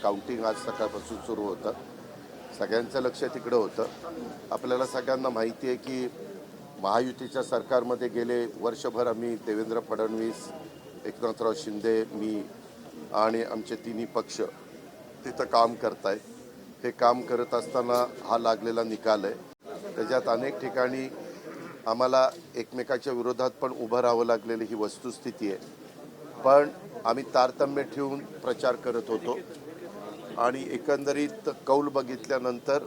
Counting आज सकाळपासून सुरू होतं. सगळ्यांचं लक्ष तिकडं होतं. आपल्याला सगळ्यांना माहिती आहे की महायुतीच्या सरकारमध्ये गेले वर्षभर आम्ही देवेंद्र फडणवीस, एकनाथराव शिंदे, मी आणि आमचे तिन्ही पक्ष तिथं काम करत आहे. हे काम करत असताना हा लागलेला निकाल आहे. त्याच्यात अनेक ठिकाणी आम्हाला एकमेकाच्या विरोधात पण उभं राहावं लागलेली ही वस्तुस्थिती आहे. पण आम्ही तारतम्य ठेवून प्रचार करत होतो आणि एकंदरीत कौल बघितल्यानंतर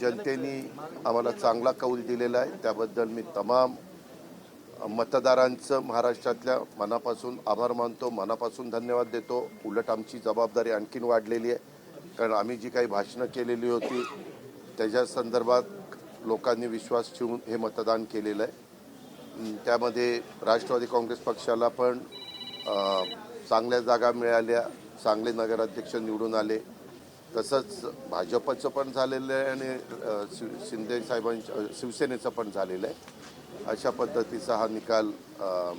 जनतेने आम्हाला चांगला कौल दिलेला आहे. त्याबद्दल मी तमाम मतदारांचं महाराष्ट्रातल्या मनापासून आभार मानतो, मनापासून धन्यवाद देतो. उलट आमची जबाबदारी आणखीन वाढलेली आहे, कारण आम्ही जी काही भाषणं केलेली होती त्याच्या संदर्भात लोकांनी विश्वास ठेवून हे मतदान केलेलं आहे. त्यामध्ये राष्ट्रवादी काँग्रेस पक्षाला पण चांगल्या जागा मिळाल्या, चांगले नगराध्यक्ष निवडून आले. तसंच भाजपचं पण झालेलं आहे आणि शिंदे साहेबांच्या शिवसेनेचं पण झालेलं आहे. अशा पद्धतीचा हा निकाल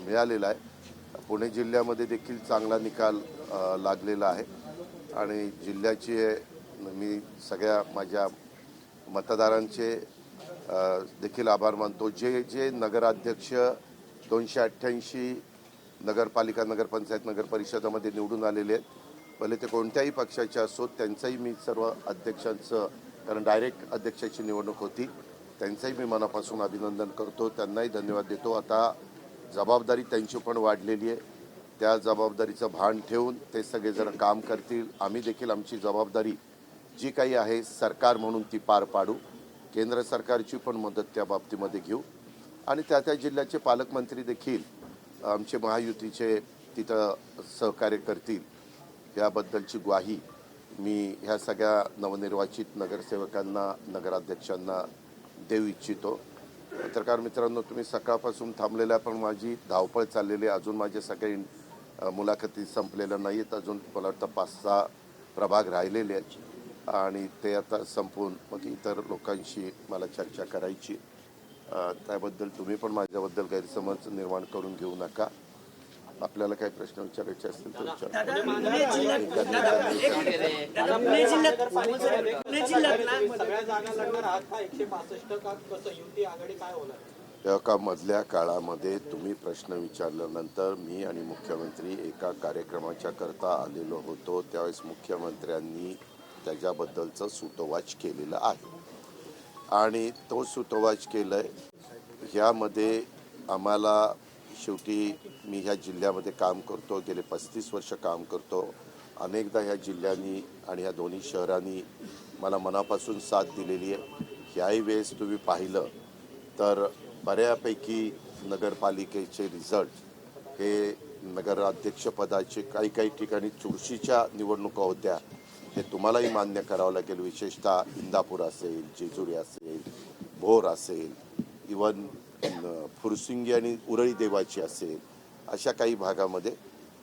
मिळालेला आहे. पुणे जिल्ह्यामध्ये देखील चांगला निकाल लागलेला आहे आणि जिल्ह्याची मी सगळ्या माझ्या मतदारांचे देखील आभार मानतो. जे जे नगराध्यक्ष 288 नगरपालिका, नगरपंचायत, नगरपरिषदामध्ये निवडून आलेले आहेत, भले ते कोणत्याही पक्षाचे असोत, त्यांचंही मी सर्व अध्यक्षांचं, कारण डायरेक्ट अध्यक्षाची निवडणूक होती, त्यांचंही मी मनापासून अभिनंदन करतो, त्यांनाही धन्यवाद देतो. आता जबाबदारी त्यांची पण वाढलेली आहे. त्या जबाबदारीचं भान ठेवून ते सगळेजण काम करतील. आम्ही देखील आमची जबाबदारी जी काही आहे सरकार म्हणून ती पार पाडू. केंद्र सरकारची पण मदत त्या बाबतीमध्ये घेऊ आणि त्या त्या जिल्ह्याचे पालकमंत्री देखील आमचे महायुतीचे तिथं सहकार्य करतील याबद्दलची ग्वाही मी ह्या सगळ्या नवनिर्वाचित नगरसेवकांना, नगराध्यक्षांना देऊ इच्छितो. पत्रकार मित्रांनो, तुम्ही सकाळपासून थांबलेल्या, पण माझी धावपळ चाललेली आहे. अजून माझे सगळे मुलाखती संपलेल्या नाही आहेत. अजून मला वाटतं 5-6 प्रभाग राहिलेले आहेत आणि ते आता संपवून मग इतर लोकांशी मला चर्चा करायची. त्याबद्दल तुम्ही पण माझ्याबद्दल गैरसमज निर्माण करून घेऊ नका. आपल्याला काही प्रश्न विचारायचे असतील तर विचारा. तेव्हा मधल्या काळामध्ये तुम्ही प्रश्न विचारल्यानंतर मी आणि मुख्यमंत्री एका कार्यक्रमाच्या करता आलेलो होतो. त्यावेळेस मुख्यमंत्र्यांनी त्याच्याबद्दलचं सूतोवाच केलेलं आहे आणि तो सूतोवाच केलं आहे. ह्यामध्ये आम्हाला शेवटी मी ह्या जिल्ह्यामध्ये काम करतो, गेले 35 वर्ष काम करतो. अनेकदा ह्या जिल्ह्यांनी आणि ह्या दोन्ही शहरांनी मला मनापासून साथ दिलेली आहे. ह्याही वेळेस तुम्ही पाहिलं तर बऱ्यापैकी नगरपालिकेचे रिझल्ट हे नगराध्यक्षपदाचे काही ठिकाणी चुरशीच्या निवडणुका होत्या, हे तुम्हालाही मान्य करावं लागेल. विशेषतः इंदापूर असेल, जेजुरी असेल, भोर असेल, इवन फुरसिंगी आणि उरळी देवाची असेल, अशा काही भागामध्ये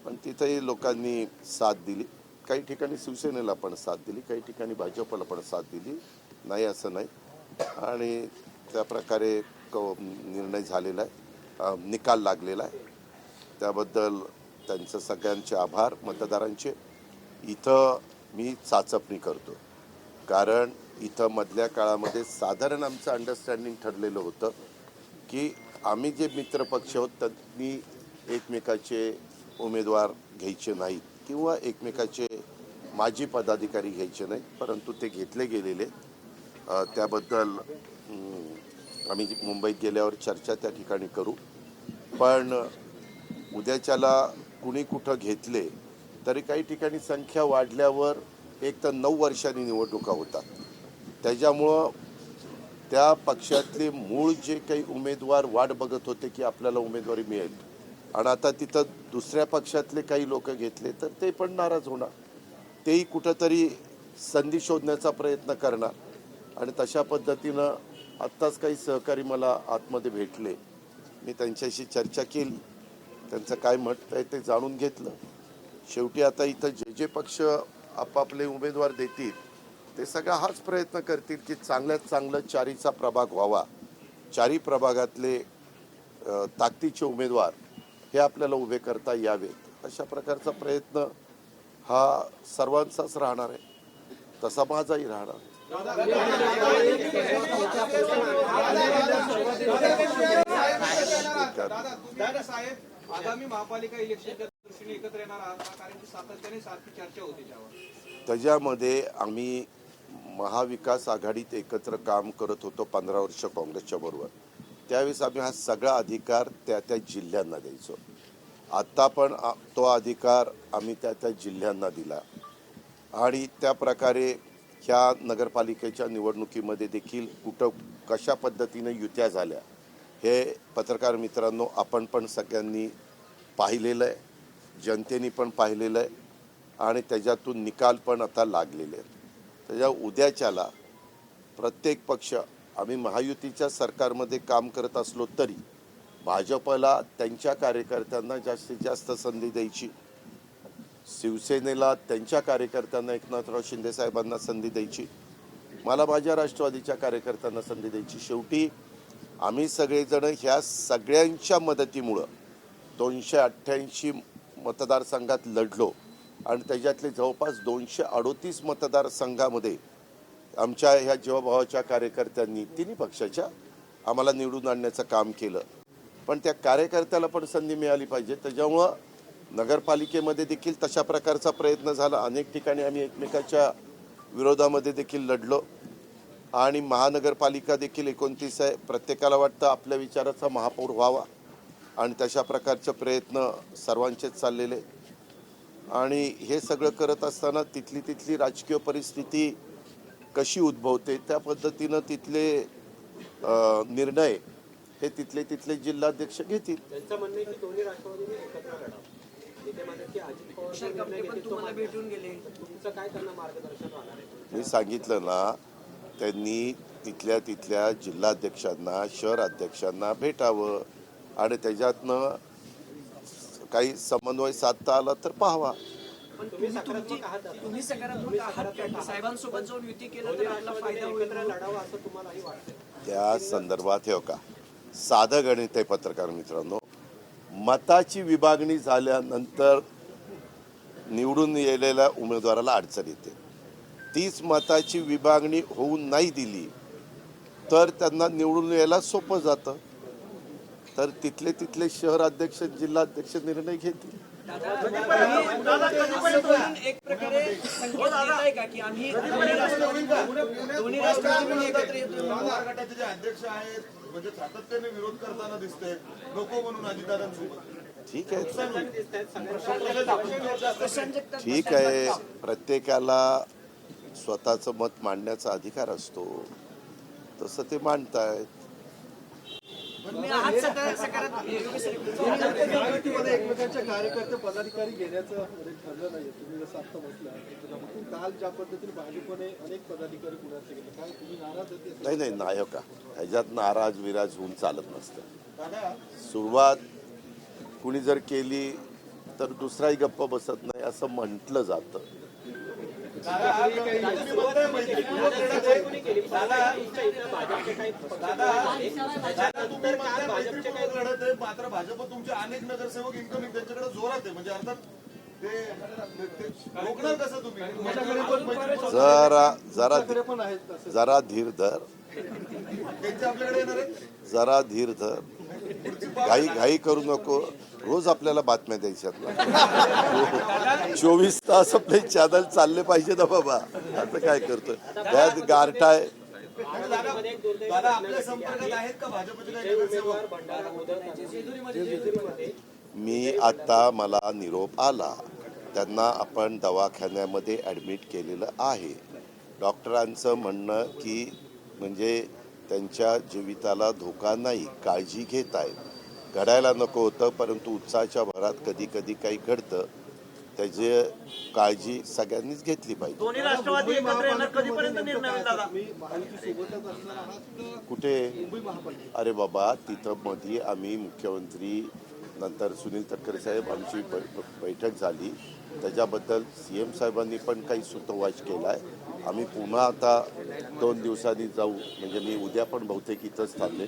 पण तिथंही लोकांनी साथ दिली. काही ठिकाणी शिवसेनेला पण साथ दिली, काही ठिकाणी भाजपला पण साथ दिली, नाही असं नाही. आणि त्या प्रकारे निर्णय झालेला आहे, निकाल लागलेला आहे. त्याबद्दल त्यांचं सगळ्यांचे आभार मतदारांचे. इथं मी चाचपणी करतो, कारण इथं मधल्या काळामध्ये साधारण आमचं अंडरस्टँडिंग ठरलेलं होतं की आम्ही जे मित्रपक्ष आहोत त्यांनी एकमेकाचे उमेदवार घ्यायचे नाहीत किंवा एकमेकाचे माजी पदाधिकारी घ्यायचे नाहीत, परंतु ते घेतले गेलेले. त्याबद्दल आम्ही मुंबईत गेल्यावर चर्चा त्या ठिकाणी करू. पण उद्याच्याला कुणी कुठं घेतले तरी काही ठिकाणी संख्या वाढल्यावर एक तर 9 वर्षांनी निवडणुका होतात. त्याच्यामुळं त्या पक्षातले मूळ जे काही उमेदवार वाट बघत होते की आपल्याला उमेदवारी मिळेल, आणि आता तिथं दुसऱ्या पक्षातले काही लोक घेतले तर ते पण नाराज होणार. तेही कुठंतरी संधी शोधण्याचा प्रयत्न करणार. आणि तशा पद्धतीनं आत्ताच काही सहकारी मला आतमध्ये भेटले, मी त्यांच्याशी चर्चा केली, त्यांचं काय मत आहे ते जाणून घेतलं. शेवटी आता इथं जे जे पक्ष आपापले उमेदवार देतील ते सगळा हाच प्रयत्न करतील की चांगल्यात चांगलं चारीचा प्रभाग व्हावा, चारी प्रभागातले ताकदीचे उमेदवार हे आपल्याला उभे करता यावेत, अशा प्रकारचा प्रयत्न हा सर्वांचाच राहणार आहे, तसा माझाही राहणार. दादा साहेब, आगामी महापालिका इलेक्शनच्या दृष्टीने एकत्र येणार आहात का? कारण की सातत्याने सारखी चर्चा होती त्यावर. त्याच्यामध्ये आम्ही महाविकास आघाडीत एकत्र काम करत होतो 15 वर्ष काँग्रेसच्या बरोबर. त्यावेळेस आम्ही हा सगळा अधिकार त्या त्या जिल्ह्यांना द्यायचो. आत्ता पण तो अधिकार आम्ही त्या त्या जिल्ह्यांना दिला आणि त्या प्रकारे ह्या नगरपालिकेच्या निवडणुकीमध्ये देखील कुठं कशा पद्धतीने युत्या झाल्या हे पत्रकार मित्रांनो आपण पण सगळ्यांनी पाहिलेलं आहे, जनतेने पण पाहिलेलं आहे आणि त्याच्यातून निकाल पण आता लागलेले आहेत. त्याच्या उद्याच्याला प्रत्येक पक्ष, आम्ही महायुतीच्या सरकारमध्ये काम करत असलो तरी भाजपला त्यांच्या कार्यकर्त्यांना जास्तीत जास्त संधी द्यायची, शिवसेनेला त्यांच्या कार्यकर्त्यांना एकनाथराव शिंदे साहेबांना संधी द्यायची, मला माझ्या राष्ट्रवादीच्या कार्यकर्त्यांना संधी द्यायची. शेवटी आम्ही सगळेजण ह्या सगळ्यांच्या मदतीमुळं 288 मतदारसंघात लढलो आणि त्याच्यातले जवळपास 238 मतदारसंघामध्ये आमच्या ह्या जीवाभावाच्या कार्यकर्त्यांनी तिन्ही पक्षाच्या आम्हाला निवडून आणण्याचं काम केलं. पण त्या कार्यकर्त्याला पण संधी मिळाली पाहिजे. त्याच्यामुळं नगरपालिकेमध्ये देखील तशा प्रकारचा प्रयत्न झाला. अनेक ठिकाणी आम्ही एकमेकाच्या विरोधामध्ये देखील लढलो आणि महानगरपालिका देखील 29 आहे. प्रत्येकाला वाटतं आपल्या विचाराचा महापौर व्हावा आणि तशा प्रकारचे प्रयत्न सर्वांचेच चाललेले. आणि हे सगळं करत असताना तिथली राजकीय परिस्थिती कशी उद्भवते त्या पद्धतीनं तिथले निर्णय हे तिथले जिल्हाध्यक्ष घेतील. त्यांचं म्हणणं आहे की दोन्ही राष्ट्रवादीने एकत्र लढावं. ते म्हणतात की अजित पवार तुम्हाला भेटून गेले, तुमचं काय त्यांना मार्गदर्शन राहणार आहे? मी सांगितलं ना, त्यांनी तिथल्या जिल्हाध्यक्षांना, शहर अध्यक्षांना भेटावं आणि त्याच्यातनं काही समन्वय साधता आला तर पाहावा. पण तुम्ही सकारात्मक आहात, साहेबांसोबत जाऊन युती केलं तर आपला फायदा होईल, लढावं असं तुम्हालाही वाटतं? त्या संदर्भात हे का साधं गणित आहे पत्रकार मित्रांनो. मताची विभागणी झाल्यानंतर निवडून गेलेल्या उमेदवाराला अडचण येते. तीच मताची विभागणी होऊन नाही दिली तर त्यांना निवडून यायला सोपं जातं. तर तिथले शहर अध्यक्ष, जिल्हाध्यक्ष निर्णय घेतील. एक प्रकारे संकेत देताय का की आम्ही दोन्ही राष्ट्रवादी एकत्र येतो? गटाचे जे अध्यक्ष आहेत म्हणजे सातत्याने विरोध करताना दिसते नको म्हणून अजितदादांसोबत. ठीक आहे, प्रत्येकाला स्वतःचं मत मांडण्याचा अधिकार असतो, तसं ते मांडतायत. एकमेकांच्या कार्यकर्ते पदाधिकारी घेण्याचं ठरलं नाही. तुम्ही जसं आता म्हटलं काल ज्या पद्धतीने भाजपने अनेक पदाधिकारी पुण्याचे गेले, काय तुम्ही नाराज होते? नाही का ह्याच्यात नाराज विराज होऊन चालत नसतं. सुरुवात कुणी जर केली तर दुसराही गप्प बसत नाही असं म्हटलं जातं. मात्र भाजप तुमचे अनेक नगरसेवक इन्कमिंग त्यांच्याकडे जोरात आहे, म्हणजे अर्थात ते रोखणार कसं तुम्ही? जरा धीर धर, त्यांचे आपल्याकडे येणार आहेत. जरा धीर धर, घाई करू नको. रोज आपल्याला बातम्या द्यायच्यात ना. 24 तास आपले चॅनल चालले पाहिजे ना बाबा. आता काय करतोय त्यात गारठाय. दादा आपल्या संपर्कात आहेत का भाजपचे काही नगरसेवक? मी आता मला निरोप आला, त्यांना आपण दवाखान्यामध्ये ॲडमिट केलेलं आहे. डॉक्टरांचं म्हणणं की म्हणजे त्यांच्या जीविताला धोका नाही, काळजी घेत आहेत. घडायला नको होतं परंतु उत्साहाच्या भरात कधी काही घडतं. त्याची काळजी सगळ्यांनीच घेतली पाहिजे. दोन्ही राष्ट्रवादी एकत्र येणार कधीपर्यंत निर्णय होईल दादा? कुठे? अरे बाबा, तिथं मध्ये आम्ही मुख्यमंत्री नंतर सुनील तटकरे साहेब आमची बैठक झाली. त्याच्याबद्दल CM साहेबांनी पण काही सूतोवाच केला आहे. आम्ही पुन्हा आता 2 दिवसांनी जाऊ, म्हणजे मी उद्या पण बहुतेक इथंच थांबले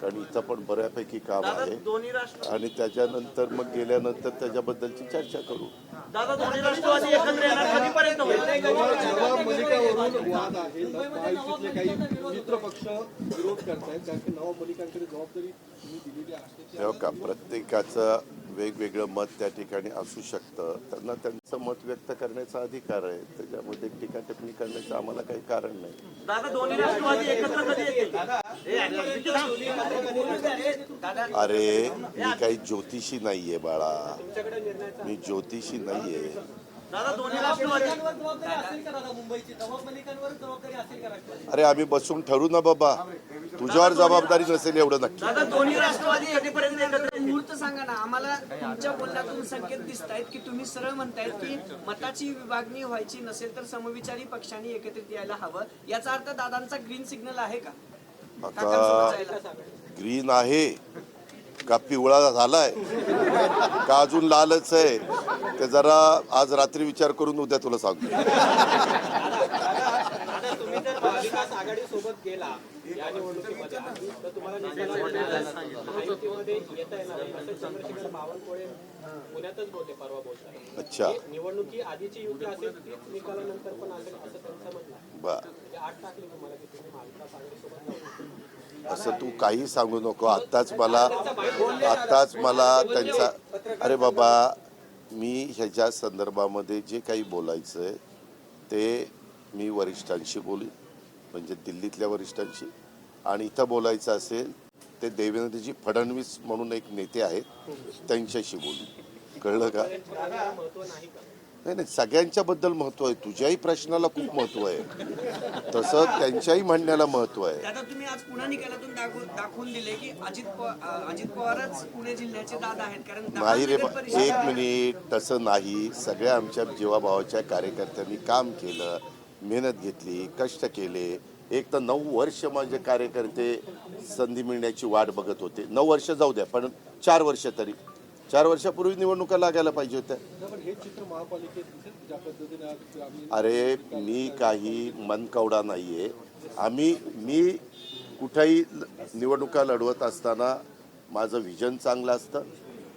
कारण इथं पण बऱ्यापैकी काम दादा आहे दोन्ही राष्ट्र आणि त्याच्यानंतर मग गेल्यानंतर त्याच्याबद्दलची चर्चा करू. दादा दोन्ही राष्ट्रवादी एकत्र येणार कधीपर्यंत होईल? नवाब मलिकावरून वाद आहे. महायुतीतले काही मित्र पक्ष विरोध करतायत कारण की नवाब मलिकांकडे जबाबदारी तुम्ही दिलेली आहे. तेव्हा का प्रत्येकाचं वेगवेगळं मत त्या ठिकाणी असू शकतं. त्यांना त्यांचं मत व्यक्त करण्याचा अधिकार आहे. त्याच्यामध्ये टीका टिप्पणी करण्याचं आम्हाला काही कारण नाही. दादा दोन्ही राष्ट्रवादी एकत्र कधी येतील? अरे मी काही ज्योतिषी नाहीये बाळा, मी ज्योतिषी नाहीये. दादा दोन्ही राष्ट्रवादी अरे आम्ही बसून ठरू ना बाबा, तुझ्यावर जबाबदारी नसेल एवढं नक्की. दादा दोन्ही राष्ट्रवादी कधीपर्यंत एकत्र येतील? मुहूर्त सांगा ना आम्हाला. तुमच्या बोलण्यातून संकेत दिसत आहेत की तुम्ही सरळ म्हणतायत की मताची विभागणी व्हायची नसेल तर समविचारी पक्षांनी एकत्रित यायला हवं. याचा अर्थ दादांचा ग्रीन सिग्नल आहे का आता ग्रीन आहे का पिवळा झालाय का अजून लालच आहे ते जरा आज रात्री विचार करून उद्या तुला सांगतो. आता तुम्ही जर महाविकास आघाडी सोबत गेला या निवडणुकीमध्ये तर तुम्हाला महायुतीमध्ये येता येणार नाही असं चंद्रशेखर बावनकुळे पुण्यातच बोलले, परवा बोलताना. अच्छा निवडणुकी आधीची युती असेल तीच निकालानंतर पण असेल असं त्यांचं म्हणणं आहे. बर, म्हणजे आठ टाकली तुम्हाला की तुम्ही महाविकास आघाडी सोबत जाऊ. असं तू काही सांगू नको. आत्ताच मला त्यांचा, अरे बाबा मी ह्याच्या संदर्भामध्ये जे काही बोलायचं आहे ते मी वरिष्ठांशी बोलीन, म्हणजे दिल्लीतल्या वरिष्ठांशी. आणि इथं बोलायचं असेल ते देवेंद्रजी फडणवीस म्हणून एक नेते आहेत त्यांच्याशी बोलू. कळलं का? नाही नाही, सगळ्यांच्या बद्दल महत्व आहे. तुझ्याही प्रश्नाला खूप महत्व आहे तसं त्यांच्याही म्हणण्याला महत्व आहे. दादा तुम्ही आज पुन्हा निकालातून दाखवून दिले की अजित पवारच पुणे जिल्ह्याचे दादा आहेत. कारण नाही रे नगर परिषद- एक मिनिट, तसं नाही. सगळ्या आमच्या जीवाभावाच्या कार्यकर्त्यांनी काम केलं, मेहनत घेतली, कष्ट केले. एक तर 9 वर्ष माझे कार्यकर्ते संधी मिळण्याची वाट बघत होते. 9 वर्ष जाऊ द्या, पण 4 वर्ष तरी, 4 वर्षापूर्वी निवडणुका लागायला पाहिजे होत्या. पण हे चित्र महापालिकेत दिसेल ज्या पद्धतीने आज आम्ही अरे मी काही मनकवडा नाहीये. मी कुठेही निवडणुका लढवत असताना माझं विजन चांगलं असतं,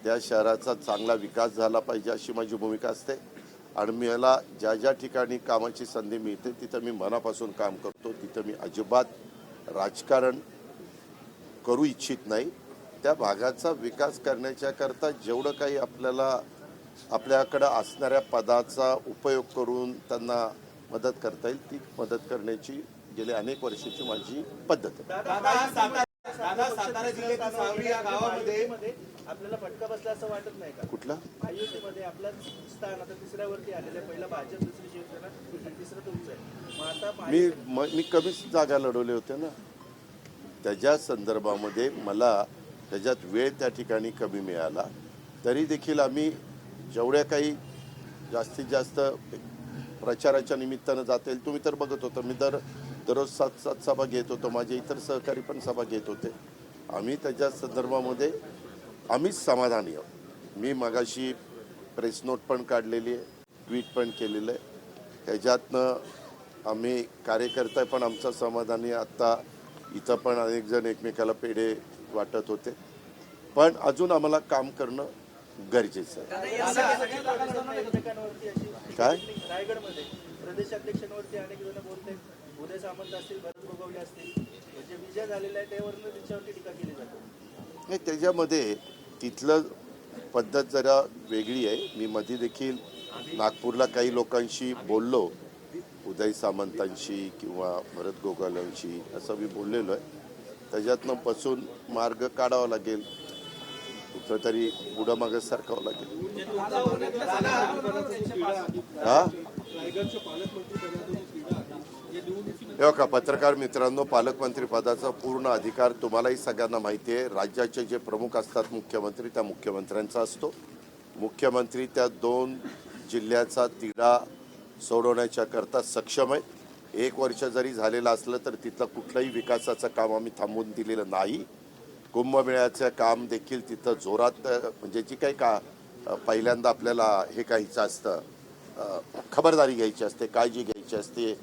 त्या शहराचा चांगला विकास झाला पाहिजे अशी माझी भूमिका असते. आणि मला ज्या ज्या ठिकाणी कामाची संधी मिळते तिथं मी मनापासून काम करतो. तिथं मी अजिबात राजकारण करू इच्छित नाही. त्या भागाचा विकास करण्याच्या करता जेवढं काही आपल्याकडं असणाऱ्या पदाचा उपयोग करून त्यांना मदत करता येईल ती मदत करण्याची गेल्या अनेक वर्षाची माझी पद्धत आहे. दादा सातारा जिल्ह्यातील सावरी या गावामध्ये आपल्याला फटका बसला असं वाटत नाही का? कुठला महायुतीमध्ये आपलं स्थान आता तिसऱ्यावरती आलेलं आहे. पहिला भाजप, दुसरी शिवसेना, तिसरं तुमचं आहे. मग आता मी कमीच जागा लढवले होते ना. त्याच्या संदर्भामध्ये मला त्याच्यात वेळ त्या ठिकाणी कमी मिळाला. तरी देखील आम्ही जेवढ्या काही जास्तीत जास्त प्रचाराच्या निमित्तानं जाता येईल. तुम्ही तर बघत होता मी दररोज 7 सभा घेत होतो. माझे इतर सहकारी पण सभा घेत होते. आम्ही त्याच्या संदर्भामध्ये आम्हीच समाधानी आहोत. मी मगाशी प्रेस नोट पण काढलेली आहे, ट्विट पण केलेलं आहे. ह्याच्यातनं आम्ही कार्यकर्ता पण आमचा समाधानी. आत्ता इथं पण अनेक जण एकमेकाला पेढे वाटत होते. पण अजून आम्हाला काम करणं गरजेचं आहे. एकमेकांवरती अशी काय रायगडमध्ये प्रदेशाध्यक्षांवरती अनेक जण बोलते. उदय सामंत असतील, भरत गोगवले असतील, म्हणजे विजय झालेला आहे त्यावरून त्यांच्यावरती टीका केली जाते. नाही, त्याच्यामध्ये तिथलं पद्धत जरा वेगळी आहे. मी मध्ये देखील नागपूरला काही लोकांशी बोललो, उदय सामंतांशी किंवा भरत गोगावलेंशी असं मी बोललेलो आहे. त्याच्यातनं बसून मार्ग काढावा लागेल, कुठं तरी पुढं मागं सारखावं लागेल. हा रायगडच्या पालकमंत्री पदाची क्रीडा आहे. या निवडणुकीत तेव्हा का पत्रकार मित्रांनो, पालकमंत्री पदाचा पूर्ण अधिकार तुम्हालाही सगळ्यांना माहिती आहे. राज्याचे जे प्रमुख असतात मुख्यमंत्री, त्या मुख्यमंत्र्यांचा असतो. मुख्यमंत्री त्या 2 जिल्ह्याचा तिढा सोडवण्याच्या करता सक्षम आहेत. 1 वर्ष जरी झालेलं असलं तर तिथलं कुठलंही विकासाचं काम आम्ही थांबवून दिलेलं नाही. कुंभमेळ्याचं काम देखील तिथं जोरात, म्हणजे जी काही पहिल्यांदा आपल्याला हे घ्यायचं असतं, खबरदारी घ्यायची असते, काळजी घ्यायची असते,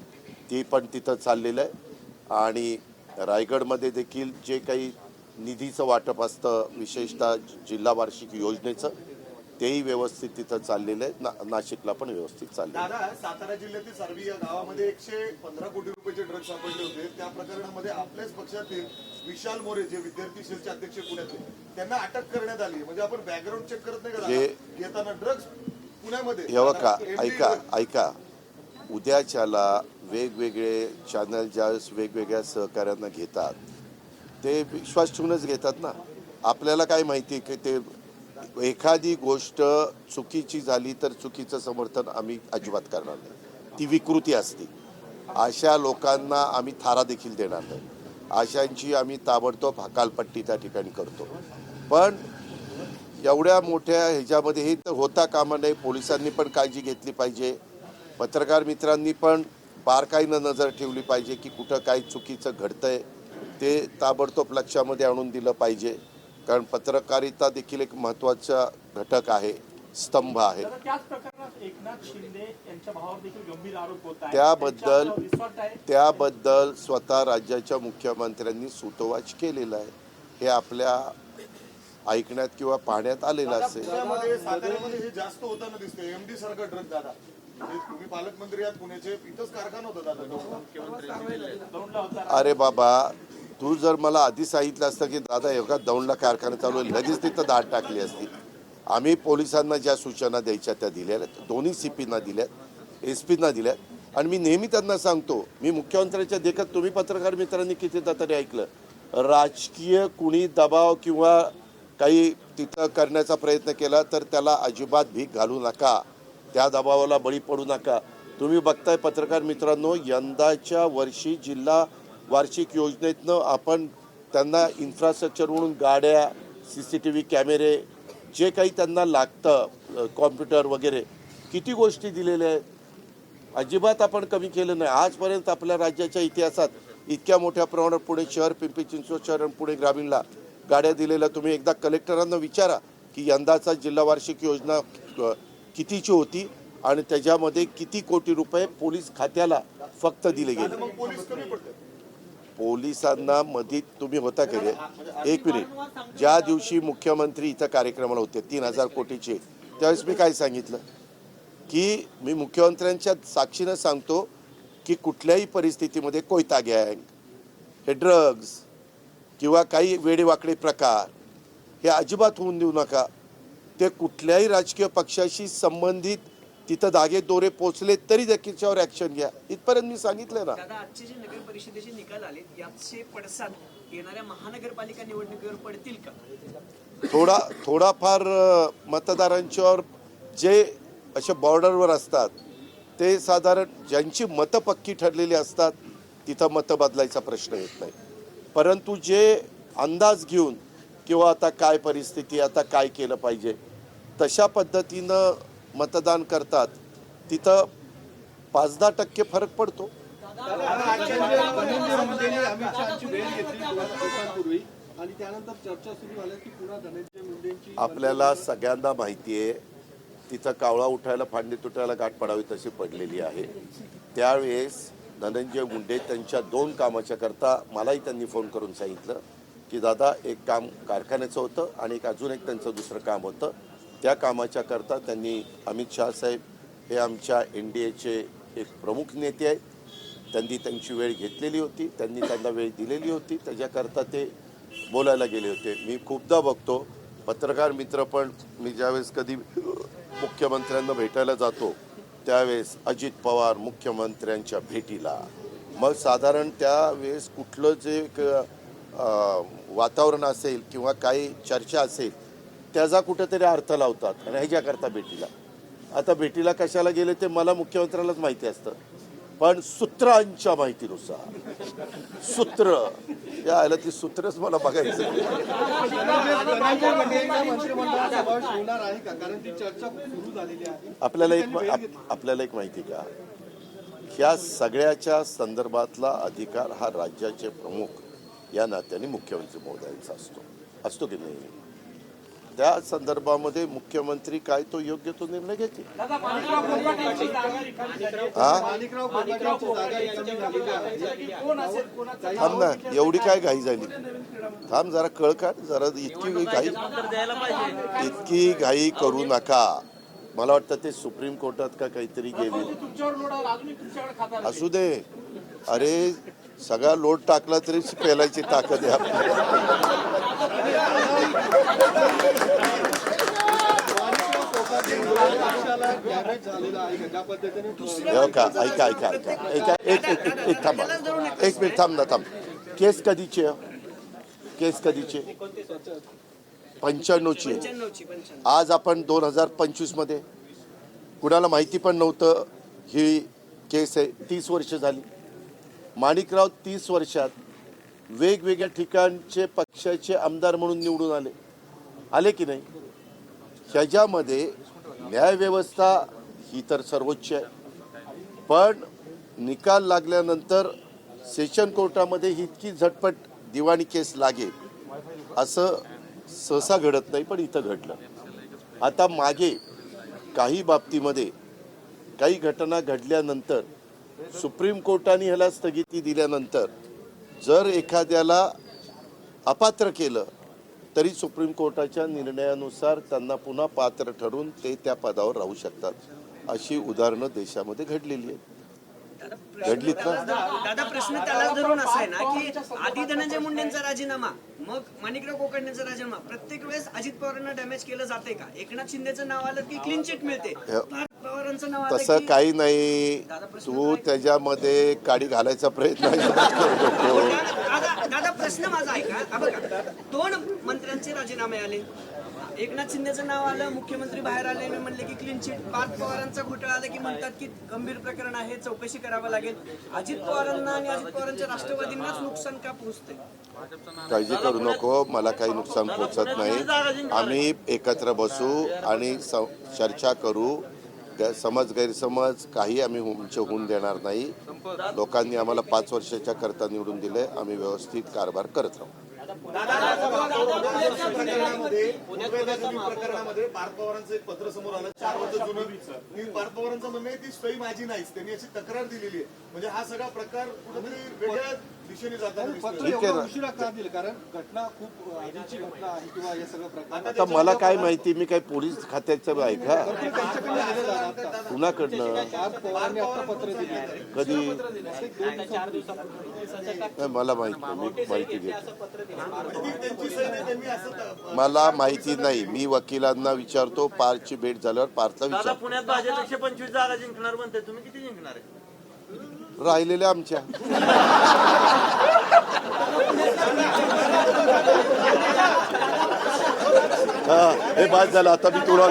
ती पण तिथं चाललेलं आहे. आणि रायगडमध्ये देखील जे काही निधीचं वाटप असतं, विशेषतः जिल्हा वार्षिक योजनेचं, तेही व्यवस्थित तिथं चाललेलं आहे. नाशिकला पण व्यवस्थित चाललेलं आहे. दादा, सातारा जिल्ह्यातील सारवी या गावामध्ये 115 कोटी रुपयाचे ड्रग्ज सापडले होते. त्या प्रकरणामध्ये आपल्याच पक्षातील विशाल मोरे, जे विद्यार्थी सेलचे अध्यक्ष पुण्यातले, त्यांना अटक करण्यात आली. म्हणजे आपण बॅकग्राऊंड चेक करत नाही का दादा? घेताना ड्रग्ज पुण्यामध्ये का MD ऐका उद्याच्याला वेगवेगळे चॅनल ज्यावेळेस वेगवेगळ्या सहकाऱ्यांना घेतात ते विश्वास ठेवूनच घेतात ना. आपल्याला काय माहिती की ते एखादी गोष्ट चुकीची झाली तर चुकीचं समर्थन आम्ही अजिबात करणार नाही. ती विकृती असते. अशा लोकांना आम्ही थारा देखील देणार नाही. अशांची आम्ही ताबडतोब हकालपट्टी त्या ठिकाणी करतो. पण एवढ्या मोठ्या ह्याच्यामध्ये हे तर होता कामा नये. पोलिसांनी पण काळजी घेतली पाहिजे. पत्रकार मित्रांनी पण बारकाईनं नजर ठेवली पाहिजे की कुठं काही चुकीचं घडतंय ते ताबडतोब लक्षामध्ये आणून दिलं पाहिजे. कारण पत्रकारिता देखील एक महत्त्वाचा घटक आहे, स्तंभ आहे. त्याच प्रकरणात एकनाथ शिंदे यांच्या भावावर देखील गंभीर आरोप होत आहेत. त्याबद्दल स्वतः राज्याच्या मुख्यमंत्र्यांनी सूतोवाच केलेला आहे. हे आपल्या ऐकण्यात किंवा पाहण्यात आलेलं असेल. पुण्यामध्ये, साताऱ्यामध्ये हे जास्त होताना दिसते. MD सारखा ड्रग दादा. म्हणजे तुम्ही पालकमंत्री आहात पुण्याचे, इथंच कारखाना होता दादा. अरे बाबा, तू जर मला आधी सांगितलं असतं की दादा एवढा दौंडला कारखाना चालू आहे, लगेच तिथं दाद टाकली असती. आम्ही पोलिसांना ज्या सूचना द्यायच्या त्या दिल्या, दोन्ही CPना दिल्यात, SP ना दिल्यात. आणि मी नेहमी त्यांना सांगतो, मी मुख्यमंत्र्यांच्या देखत, तुम्ही पत्रकार मित्रांनी कितीदा तरी ऐकलं, राजकीय कुणी दबाव किंवा काही तिथं करण्याचा प्रयत्न केला तर त्याला अजिबात भीक घालू नका, त्या दबावाला बळी पडू नका. तुम्ही बघताय पत्रकार मित्रांनो, यंदाच्या वर्षी जिल्हा वार्षिक योजनेतनं आपण त्यांना इन्फ्रास्ट्रक्चर म्हणून गाड्या, CCTV कॅमेरे, जे काही त्यांना लागतं, कॉम्प्युटर वगैरे, किती गोष्टी दिलेल्या आहेत. अजिबात आपण कमी केलं नाही. आजपर्यंत आपल्या राज्याच्या इतिहासात इतक्या मोठ्या प्रमाणात पुणे शहर, पिंपरी चिंचवड शहर आणि पुणे ग्रामीणला गाड्या दिलेल्या. तुम्ही एकदा कलेक्टरांना विचारा की यंदाचा जिल्हा वार्षिक योजना कितीची होती आणि त्याच्यामध्ये किती कोटी रुपये पोलीस खात्याला फक्त दिले गेले. मग पोलीस कमी पडतात. पोलिसांना मध्ये तुम्ही होता की रे? एक मिनिट. ज्या दिवशी मुख्यमंत्री इथं कार्यक्रमाला होते 3000 कोटीचे, त्यावेळेस मी काय सांगितलं की मी मुख्यमंत्र्यांच्या साक्षीनं सांगतो की कुठल्याही परिस्थितीमध्ये कोयता गँग, हे ड्रग्ज किंवा काही वेडेवाकडे प्रकार हे अजिबात होऊन देऊ नका. ते कुठल्याही राजकीय पक्षाशी संबंधित तिथं धागे दोरे पोचले तरी त्याच्यावर ॲक्शन घ्या, इथपर्यंत मी सांगितलं ना. दादा, आजचे जे नगर परिषदेचे निकाल आले याचे पडसाद येणाऱ्या महानगरपालिका निवडणुकीवर पडतील का? थोडाफार मतदारांच्यावर जे असे बॉर्डरवर असतात ते साधारण ज्यांची मतं पक्की ठरलेली असतात तिथं मतं बदलायचा प्रश्न येत नाही. परंतु जे अंदाज घेऊन किंवा आता काय परिस्थिती, आता काय केलं पाहिजे, तशा पद्धतीनं मतदान करतात तिथं 5-10% फरक पडतो. अमित शहाची भेट घेतली दिवसांपूर्वी आणि त्यानंतर चर्चा सुरू झाल्या की पुन्हा धनंजय मुंडेंची. आपल्याला सगळ्यांना माहिती आहे तिथं कावळा उठायला फांदी तुटायला गाठ पडावी तशी पडलेली आहे. त्यावेळेस धनंजय मुंडे त्यांच्या 2 कामाच्या करता मलाही त्यांनी फोन करून सांगितलं की दादा एक काम कारखान्याचं होतं आणि अजून एक त्यांचं दुसरं काम होतं. त्या कामाच्या करता त्यांनी अमित शहा साहेब हे आमच्या NDAचे एक प्रमुख नेते आहेत, त्यांनी त्यांची वेळ घेतलेली होती, त्यांनी त्यांना वेळ दिलेली होती, त्याच्याकरता ते बोलायला गेले होते. मी खूपदा बघतो पत्रकार मित्र पण, मी ज्यावेळेस कधी मुख्यमंत्र्यांना भेटायला जातो त्यावेळेस अजित पवार मुख्यमंत्र्यांच्या भेटीला, मग साधारण त्यावेळेस कुठलं जे वातावरण असेल किंवा काही चर्चा असेल त्याचा कुठेतरी अर्थ लावतात आणि ह्याच्याकरता भेटीला. आता भेटीला कशाला गेले ते मला मुख्यमंत्र्यालाच माहिती असतं, पण सूत्रांच्या माहितीनुसार सूत्र यायला ती सूत्रच मला बघायचं. आपल्याला एक माहिती का, ह्या सगळ्याच्या संदर्भातला अधिकार हा राज्याचे प्रमुख या नात्याने मुख्यमंत्री महोदयांचा असतो की नाही. त्या संदर्भामध्ये मुख्यमंत्री काय तो योग्य तो निर्णय घेतील. हा माणिकराव कोकाटेंची जागा रिकामी झालेली आहे. थांब ना, एवढी काय घाई झाली? थांब जरा कळ काढ जरा. इतकी घाई करू नका. मला वाटतं ते सुप्रीम कोर्टात का काहीतरी गेले. असू दे. अरे सगळा लोड टाकला तरी पेलायची ताकद आहे पक्षाला डॅमेज झालेला आहे ज्या पद्धतीने. का ऐका ऐका ऐका एक थांबा. एक मिनिट थांब ना थांब. केस कधीची आहे? केस कधीची? 95ची. आज आपण 2025 मध्ये. कुणाला माहिती पण नव्हतं ही केस आहे. 30 वर्ष झाली. माणिकराव 30 वर्षात वेगवेगळ्या ठिकाणचे पक्षाचे आमदार म्हणून निवडून आले की नाही? ह्याच्यामध्ये न्यायव्यवस्था ही तर सर्वोच्च आहे, पण निकाल लागल्यानंतर सेशन कोर्टामध्ये ही इतकी झटपट दिवाणी केस लागेल असं सहसा घडत नाही, पण इथं घडलं. आता मागे काही बाबतीमध्ये काही घटना घडल्यानंतर सुप्रीम कोर्टाने ह्याला स्थगिती दिल्यानंतर जर एखाद्याला अपात्र केलं तरी सुप्रीम कोर्टाच्या निर्णयानुसार त्यांना पुन्हा पात्र ठरून ते त्या पदावर राहू शकतात. अशी उदाहरणं देशामध्ये घडलेली आहेत. घडलीत ना? दादा प्रश्न त्याला धरून असा आहे ना की आधी धनंजय मुंडेंचा राजीनामा, मग माणिकराव कोकाटेंचा राजीनामा, प्रत्येक वेळेस अजित पवारांना डॅमेज केलं जाते का? एकनाथ शिंदेचं नाव आलं की क्लीन चिट मिळते. पवारांचं नाव आलं तसं की काही नाही. तू त्याच्यामध्ये काडी घालायचा प्रयत्न करू नको. दादा प्रश्न माझा ऐका. हा बघा, 2 मंत्र्यांचे राजीनामे आले. एकनाथ शिंदेचं नाव आलं, मुख्यमंत्री बाहेर आले, मी म्हणले की क्लीन चिट. पार्थ पवारांचा घोटाळा आला की म्हणतात की गंभीर प्रकरण आहे, चौकशी करावं लागेल. अजित पवारांना आणि अजित पवारांच्या राष्ट्रवादींनाच नुकसान का पोहोचते? काळजी करू नको. मला काही नुकसान पोचत नाही. आम्ही एकत्र बसू आणि चर्चा करू. समज गैरसमज काही आम्ही होऊन देणार नाही. लोकांनी आम्हाला 5 वर्षाच्या करता निवडून दिले. आम्ही व्यवस्थित कारभार करत राहू. प्रकरणामध्ये पार्थ पवारांचं एक पत्र समोर आलं 4 वर्ष जुनं. पार्थ पवारांचं म्हणणं आहे ती सही माझी नाहीच, त्यांनी अशी तक्रार दिलेली आहे. म्हणजे हा सगळा प्रकार कुठेतरी वेगळ्या दिशेने जाताना पत्र ठीक आहे एवढं ना. उशिरा का दिलं? कारण घटना खूप आधीची घटना आहे किंवा हे सगळं प्रकार आता मला काय माहिती, मी काय पोलीस खात्याचं आहे का? त्यांच्याकडे दिलं जाणार आता. कुणाकडनं? पार्थ पवारांनी आता पत्र दिले. कधी? 4 दिवसापूर्वी नाही, मला माहिती नाही. मी माहिती घेतो. त्यांची सही नाही, त्यांनी असं मला माहिती नाही. मी वकिलांना विचारतो. पार्थची भेट झाल्यावर पार्थला विचारतो. पुण्यात भाजप 125 जागा जिंकणार म्हणते, तुम्ही किती जिंकणार आहे? राहिलेल्या आमच्या. हे बाद झालं. आता मी तुला